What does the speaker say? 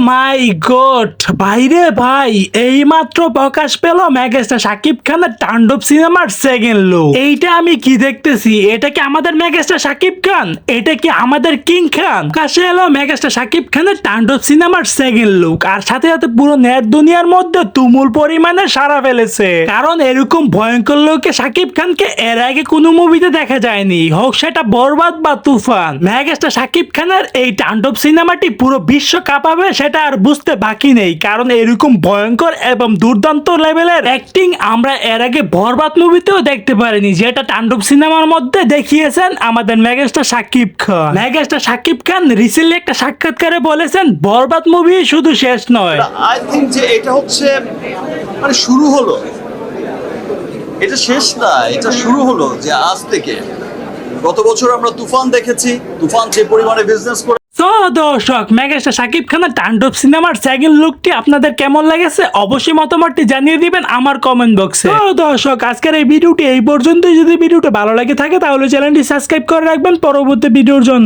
মাই god ভাইরে ভাই, এইমাত্র প্রকাশ পেল মেগাস্টার শাকিব খানের তাণ্ডব সিনেমার সেকেন্ড লুক। এইটা আমি কি দেখতেছি? এটা কি আমাদের মেগাস্টার শাকিব খান? এটা কি আমাদের কিং খান? কাছে এলো মেগাস্টার শাকিব খানের তাণ্ডব সিনেমার সেকেন্ড লুক, আর সাথে সাথে পুরো নেট দুনিয়ার মধ্যে তুমুল পরিমাণে সাড়া ফেলেছে। কারণ এরকম ভয়ঙ্কর লোককে শাকিব খানকে এর আগে কোনো মুভিতে দেখা যায়নি, হোক সেটা বরবাদ বা তুফান। মেগাস্টার শাকিব খানের এই তাণ্ডব সিনেমাটি পুরো বিশ্ব কাঁপাবে সেটা আর বুঝতে বাকি নেই, কারণ এরকম ভয়ঙ্কর এবং দুর্দান্ত লেভেলের অ্যাক্টিং আমরা এর আগে বরবাদ মুভিতেও দেখতে পারিনি, যেটা তাণ্ডব সিনেমার মধ্যে দেখিয়েছেন আমাদের megastar Shakib Khan. Megastar Shakib Khan recently একটা সাক্ষাৎকারে বলেছেন বরবাদ মুভি শুধু শেষ নয়। আই থিঙ্ক যে এটা হচ্ছে মানে শুরু হলো, এটা শেষ না, এটা শুরু হলো। যে আজ থেকে গত বছর আমরা তুফান দেখেছি, তুফান যে পরিমাণে বিজনেস করে। তো দর্শক, মেগাস্টার শাকিব খানের তাণ্ডব সিনেমার সেকেন্ড লুকটি আপনাদের কেমন লেগেছে অবশ্যই মতামতটি জানিয়ে দিবেন আমার কমেন্ট বক্সে। তো দর্শক, আজকের এই ভিডিওটি এই পর্যন্তই। যদি ভিডিওটা ভালো লাগে থাকে তাহলে চ্যানেলটি সাবস্ক্রাইব করে রাখবেন পরবর্তী ভিডিওর জন্য।